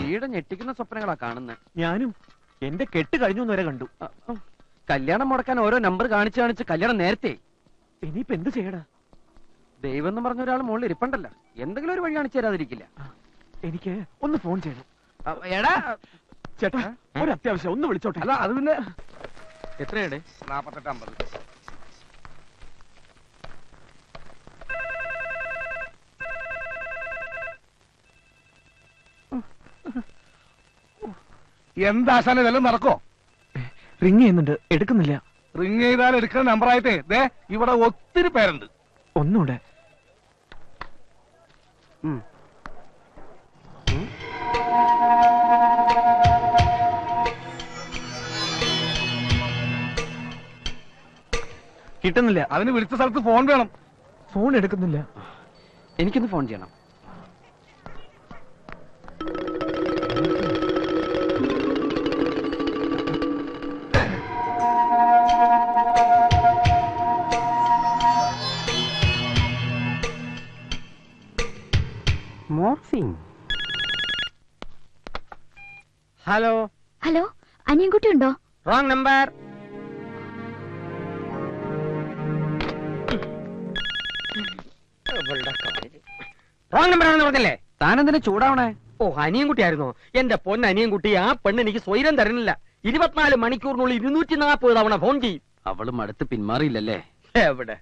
വീട് ഞെട്ടിക്കുന്ന സ്വപ്നങ്ങളാ കാണുന്നത്. ഞാനും എന്റെ കെട്ട് കഴിഞ്ഞു വരെ കണ്ടു. കല്യാണം മുടക്കാൻ ഓരോ നമ്പർ കാണിച്ച് കാണിച്ച് കല്യാണം നേരത്തെ. ഇനിയിപ്പോ എന്ത് ചെയ്യടാ? ദൈവം എന്ന് പറഞ്ഞ ഒരാൾ മുകളിൽ ഇരിപ്പണ്ടല്ലോ, എന്തെങ്കിലും ഒരു വഴി കാണിച്ചു തരാതിരിക്കില്ല. എനിക്ക് ഒന്ന് ഫോൺ ചെയ്യണം. എടാ ചേട്ടാ, ഒരു അത്യാവശ്യം ഒന്ന് വിളിച്ചോട്ടെ. അല്ല അത് പിന്നെ എത്രയാണ്? 4850. എന്താശാന ഇതെല്ലാം നടക്കോ? റിങ് ചെയ്യുന്നുണ്ട്, എടുക്കുന്നില്ല. റിങ് ചെയ്താൽ എടുക്കുന്ന നമ്പറായിട്ടേ ദേ ഇവിടെ ഒത്തിരി പേരുണ്ട്. ഒന്നുകൂടെ. കിട്ടുന്നില്ല. അതിന് വിളിച്ച സ്ഥലത്ത് ഫോൺ വേണം. ഫോൺ എടുക്കുന്നില്ല. എനിക്കൊന്ന് ഫോൺ ചെയ്യണം. ഹലോ ഹലോ, അനിയൻകുട്ടി ഉണ്ടോ? Wrong number. റോങ് നമ്പർ ആണെന്ന് പറഞ്ഞല്ലേ? താനെന്തിനാ ചൂടാവണേ? ഓ, അനിയൻകുട്ടി ആയിരുന്നോ? എന്റെ പൊന്ന് അനിയൻകുട്ടി, ആ പെണ്ണ് എനിക്ക് സ്വൈരം തരുന്നില്ല. 24 മണിക്കൂറിനുള്ളിൽ 240 തവണ ഫോൺ ചെയ്യും. അവളും അടുത്ത് പിന്മാറിയില്ലല്ലേ? എവിടെ?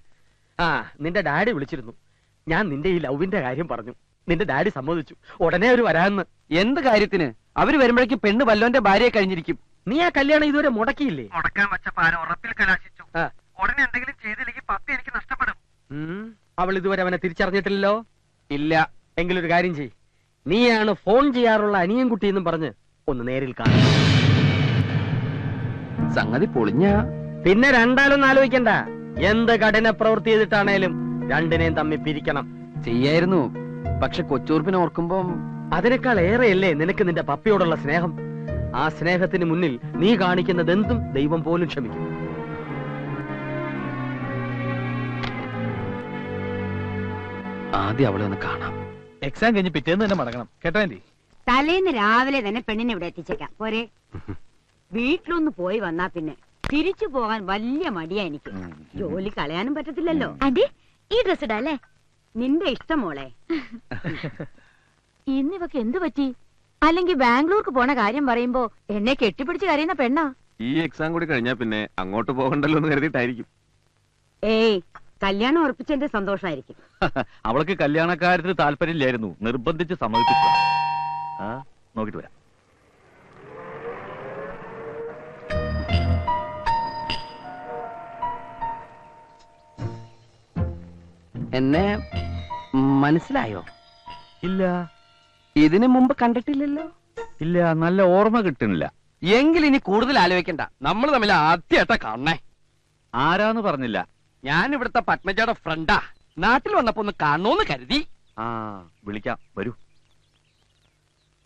ആ, നിന്റെ ഡാഡി വിളിച്ചിരുന്നു. ഞാൻ നിന്റെ ഈ ലവിന്റെ കാര്യം പറഞ്ഞു. നിന്റെ ഡാഡി സമ്മതിച്ചു. ഉടനെ അവര് വരാന്ന്. എന്ത് കാര്യത്തിന്? അവര് വരുമ്പോഴേക്കും പെണ്ണ് വല്ലോന്റെ ഭാര്യയെ കഴിഞ്ഞിരിക്കും. നീ ആ കല്യാണം ഇതുവരെ മുടക്കിയില്ലേ? മുടക്കാൻ വെച്ച പാരം ഉറപ്പിൽ കലാശിച്ചു. ഉടനെ എന്തെങ്കിലും ചെയ്തില്ലെങ്കിൽ പപ്പ എനിക്ക് നഷ്ടപ്പെടും. അവൾ ഇതുവരെ അവനെ തിരിച്ചറിഞ്ഞിട്ടില്ലല്ലോ? ഇല്ല. എങ്കിലൊരു കാര്യം ചെയ്, നീയാണ് ഫോൺ ചെയ്യാറുള്ള അനിയൻകുട്ടി എന്നും പറഞ്ഞ് ഒന്ന് നേരിൽ കാണും. സംഗതി പൊളിഞ്ഞ പിന്നെ രണ്ടാലൊന്നും ആലോചിക്കണ്ട. എന്ത് കഠിന പ്രവൃത്തി ചെയ്തിട്ടാണേലും രണ്ടിനെയും തമ്മിൽ പിരിക്കണം. ചെയ്യായിരുന്നു, പക്ഷെ കൊച്ചൂർപ്പിനെ ഓർക്കുമ്പോ അതിനേക്കാൾ ഏറെയല്ലേ നിനക്ക് നിന്റെ പപ്പയോടുള്ള സ്നേഹം. ആ സ്നേഹത്തിന് മുന്നിൽ നീ കാണിക്കുന്നതെന്തും ദൈവം പോലും ക്ഷമിക്കും. ആദ്യം അവളെ ഒന്ന് കാണാം. എക്സാം കഴിഞ്ഞ് പിറ്റേന്ന് തന്നെ മടങ്ങണം കേട്ടോ ആന്റി. തലേന്ന് രാവിലെ തന്നെ പെണ്ണിനെ ഇവിടെ എത്തിച്ചേക്കാം പോരെ? വീട്ടിലൊന്ന് പോയി വന്നാ പിന്നെ തിരിച്ചു പോകാൻ വലിയ മടിയാ എനിക്ക്. ജോലി കളയാനും പറ്റത്തില്ലല്ലോ. ആന്റി, ഈ ഡ്രസ് ഇടാല്ലേ? നിന്റെ ഇഷ്ടം മോളെ. ഇന്നിവക്ക് എന്തു പറ്റി? അല്ലെങ്കിൽ ബാംഗ്ലൂർക്ക് പോണ കാര്യം പറയുമ്പോ എന്നെ കെട്ടിപ്പിടിച്ച് കരയുന്ന പെണ്ണാ. ഈ എക്സാം കൂടി കഴിഞ്ഞാ പിന്നെ അങ്ങോട്ട് പോകണ്ടല്ലോ എന്ന് കരുതിയിട്ടായിരിക്കും. ഏയ്, കല്യാണം ഉറപ്പിച്ചതിന്റെ സന്തോഷമായിരിക്കും. അവൾക്ക് കല്യാണക്കാര്യത്തിന് താല്പര്യമില്ലായിരുന്നു, നിർബന്ധിച്ച് സമ്മതിപ്പിച്ചു. നോക്കിട്ട് വരാം. എന്നെ മനസ്സിലായോ? ഇല്ല. ഇതിനു മുമ്പ് കണ്ടിട്ടില്ലല്ലോ? ഇല്ല, നല്ല ഓർമ്മ കിട്ടുന്നില്ല. എങ്കിൽ ഇനി കൂടുതൽ ആലോചിക്കണ്ട, നമ്മൾ തമ്മിൽ ആദ്യമായിട്ടാ കാണണേ. ആരാന്ന് പറഞ്ഞില്ല. ഞാൻ ഇവിടുത്തെ പത്മജയുടെ ഫ്രണ്ടാ. നാട്ടിൽ വന്നപ്പോ ഒന്ന് കാണണോന്ന് കരുതി. വിളിക്കാം, വരൂ.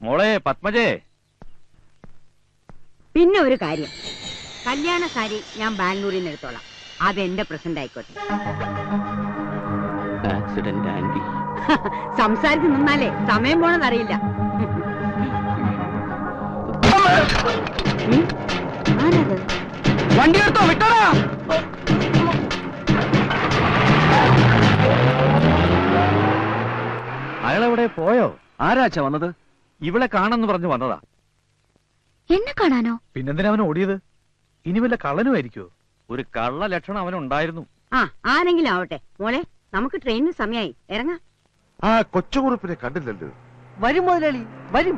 മോളെ പത്മജേ. പിന്നെ ഒരു കാര്യം, കല്യാണ സാരി ഞാൻ ബാംഗ്ലൂരിൽ നിന്ന് എടുത്തോളാം. അതെന്റെ പ്രസന്റ് ആയിക്കോട്ടെ. Accident aunty. സംസാരിച്ച് നിന്നാലേ സമയം പോണതറിയില്ല. ആരത്? വണ്ടി എടുത്തോ, വിട്ടോടാ. അയാളെവിടെ പോയോ? ആരാച്ചാ വന്നത്? ഇവിടെ കാണാന്ന് പറഞ്ഞു വന്നതാ. എന്നെ കാണാനോ? പിന്നെന്തിനാ അവൻ ഓടിയത്? ഇനി വല്ല കള്ളനുമായിരിക്കോ? ഒരു കള്ള ലക്ഷണം അവനുണ്ടായിരുന്നു. ആരെങ്കിലും ആവട്ടെ മോളെ, നമുക്ക് ട്രെയിനിന് സമയമായി, ഇറങ്ങാം. ആ കൊച്ചുകുറുപ്പിനെ കണ്ടില്ലല്ലോ. വരും മുതലാളി, വരും.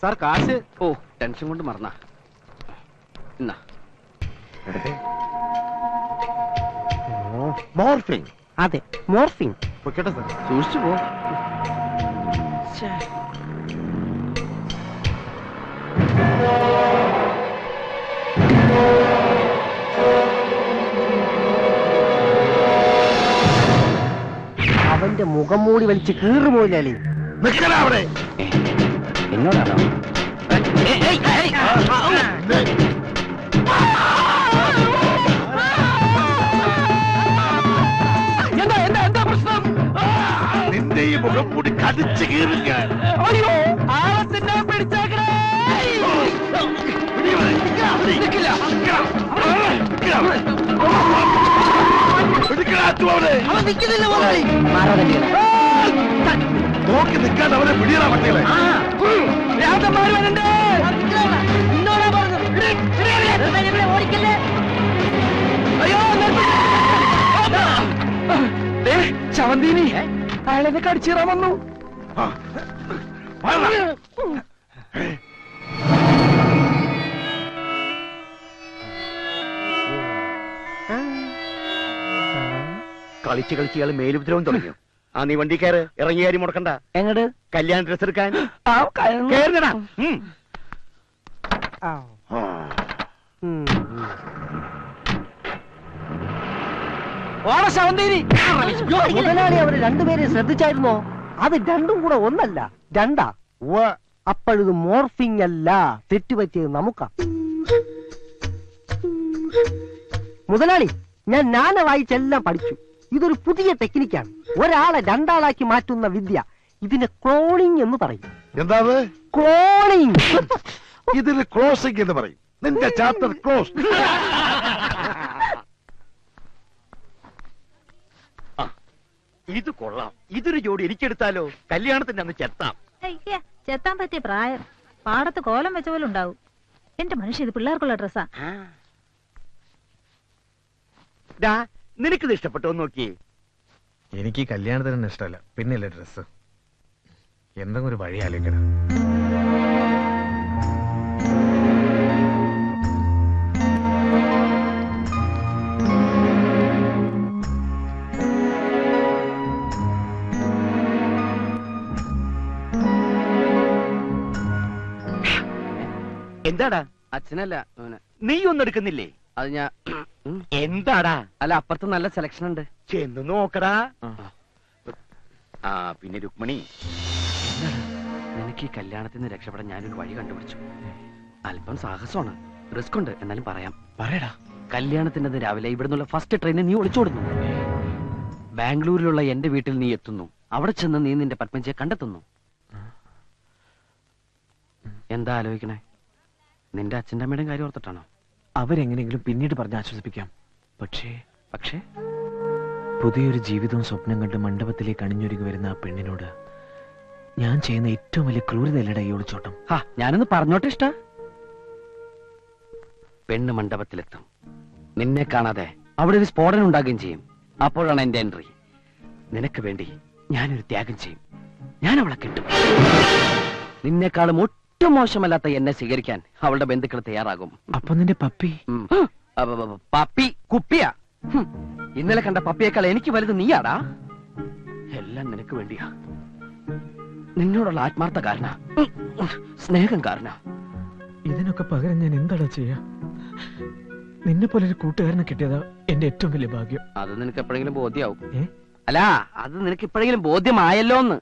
സാർ കാശ്. ഓ, ടെൻഷൻ കൊണ്ട് മറന്നാ. എന്നാ മോർഫിംഗ്. അതെ, മോർഫിംഗ്. കേട്ടോ സാർ, സൂക്ഷിച്ചു പോ. അവന്റെ മുഖം മൂടി വലിച്ച് കീറുപോയില്ലേ? അവിടെ എന്നോടാണോ? എന്താ പ്രശ്നം? നിന്റെ ഈ മുഖം കൂടി കടിച്ചു കീറുക. അയ്യോ ആളത്തിന്റെ പിടിച്ചേക്കണേ. നിൽക്കില്ല. അവൻ നിൽക്കുന്നില്ല മുതലാളി. നോക്കി നിൽക്കാൻ അവരെ പിടിയണ പട്ടികളെ. രാജന്മാര് വരണ്ടേ. അയ്യോ ചവന്തീനി അയാളെന്നെ കടിച്ചീറാൻ വന്നു. ആ, വാടാ. കളിച്ച് കളിച്ച് ഇയാൾ മേലുപദ്രവം തുടങ്ങിയോ? ആ നീ വണ്ടി കയറ്, ഇറങ്ങി കാര്യം മുടക്കണ്ട. എങ്ങട് കല്യാണ ഡ്രസ് എടുക്കാൻ ആ കയറുന്നു. കേറുന്നടാ. ഓട ശവന്തീനി. മുതലാളി അവര് രണ്ടുപേരെ ശ്രദ്ധിച്ചായിരുന്നോ? അത് രണ്ടും കൂടെ ഒന്നല്ല, രണ്ടാ. അപ്പോഴത് മോർഫിംഗ് അല്ല, തെറ്റുപറ്റിയത് നമുക്കാ. മുതലാളി, ഞാൻ നാന വായിച്ചെല്ലാം പഠിച്ചു. ഇതൊരു പുതിയ ടെക്നിക്കാണ്, ഒരാളെ രണ്ടാളാക്കി മാറ്റുന്ന വിദ്യ. ഇതിന് ക്ലോണിംഗ് എന്ന് പറയും. എന്താ ക്ലോണിംഗ്. ഇതിന് ക്ലോസിംഗ് എന്ന് പറയും. നിന്റെ ചാപ്റ്റർ ക്ലോസ്. ഇത് കൊള്ളാം. ഇതൊരു ജോഡി എനിക്കെടുത്താലോ? കല്യാണത്തിന്റെ അന്ന് ചെത്താം. ചെത്താൻ പറ്റിയ പ്രായം പാടത്ത് കോലം വെച്ച പോലെ ഉണ്ടാവും. എന്റെ മനുഷ്യ ഇത് പിള്ളേർക്കുള്ള ഡ്രസ്സാ. നിനക്കിത് ഇഷ്ടപ്പെട്ടോ നോക്കിയേ. എനിക്ക് ഈ കല്യാണത്തിന് ഇഷ്ടമല്ല, പിന്നെയല്ലേ ഡ്രസ്. എന്തെങ്കിലും ഒരു വഴി ആലോചിക്കണം. എന്താടാ? അച്ഛനല്ല നീ ഒന്നും എടുക്കുന്നില്ലേ? അത് ഞാൻ എന്താടാ? അല്ല അപ്പുറത്ത് നല്ല സെലക്ഷൻ ഉണ്ട്. ചെന്ന് നോക്കടാ. ആ പിന്നെ രുക്മിണി, നിനക്ക് ഈ കല്യാണത്തിൽ നിന്ന് രക്ഷപ്പെടാൻ ഞാനൊരു വഴി കണ്ടുപിടിച്ചു. അല്പം സാഹസമാണ്, റിസ്ക് ഉണ്ട്, എന്നാലും പറയാം. പറയടാ. കല്യാണത്തിന്റെ അന്ന് രാവിലെ ഇവിടുന്നുള്ള ഫസ്റ്റ് ട്രെയിനിൽ നീ ഒളിച്ചോടുന്നു. ബാംഗ്ലൂരിലുള്ള എന്റെ വീട്ടിൽ നീ എത്തുന്നു. അവിടെ ചെന്ന് നീ നിന്റെ പത്മജിയെ കണ്ടെത്തുന്നു. എന്താ ആലോചിക്കണേ? നിന്റെ അച്ഛൻ്റെ അമ്മയുടെയും കാര്യം ഓർത്തിട്ടാണോ? അവരെങ്ങനെയെങ്കിലും പിന്നീട് പറഞ്ഞ് ആശ്വസിപ്പിക്കാം. പക്ഷേ പുതിയൊരു ജീവിതവും സ്വപ്നം കണ്ട് മണ്ഡപത്തിലേക്ക് അണിഞ്ഞൊരുങ്ങി വരുന്ന ആ പെണ്ണിനോട് ഞാൻ ചെയ്യുന്ന ഏറ്റവും വലിയ ക്രൂരതയല്ലടാ ഈ ഒളിച്ചോട്ടം. ഞാനൊന്ന് പറഞ്ഞോട്ടെ ഇഷ്ട. പെണ്ണ് മണ്ഡപത്തിലെത്തും. നിന്നെ കാണാതെ അവിടെ ഒരു സ്ഫോടനം ഉണ്ടാകുകയും ചെയ്യും. അപ്പോഴാണ് എന്റെ എൻട്രി. നിനക്ക് വേണ്ടി ഞാനൊരു ത്യാഗം ചെയ്യും. ഞാൻ അവളെ കിട്ടും. നിന്നെക്കാളും ഒട്ടും മോശമല്ലാത്ത എന്നെ സ്വീകരിക്കാൻ അവളുടെ ബന്ധുക്കൾ തയ്യാറാകും. അപ്പൊ നിന്റെ പപ്പി? പപ്പി കുപ്പിയാ. ഇന്നലെ കണ്ട പപ്പിയേക്കാൾ എനിക്ക് വലുത് നീയാടാ. എല്ലാം നിനക്ക് വേണ്ടിയാ. നിന്നോടുള്ള ആത്മാർത്ഥ കാരണ, സ്നേഹം കാരണ. ഇതിനൊക്കെ പകരം ഞാൻ എന്താടാ ചെയ്യാ? നിന്നെ പോലെ ഒരു കൂട്ടുകാരനെ കിട്ടിയതാ എന്റെ ഏറ്റവും വലിയ ഭാഗ്യം. അത് നിനക്ക് എപ്പോഴെങ്കിലും ബോധ്യാവും. ഏ? അല്ല, അത് നിനക്ക് ഇപ്പോഴെങ്കിലും ബോധ്യമായല്ലോന്ന്.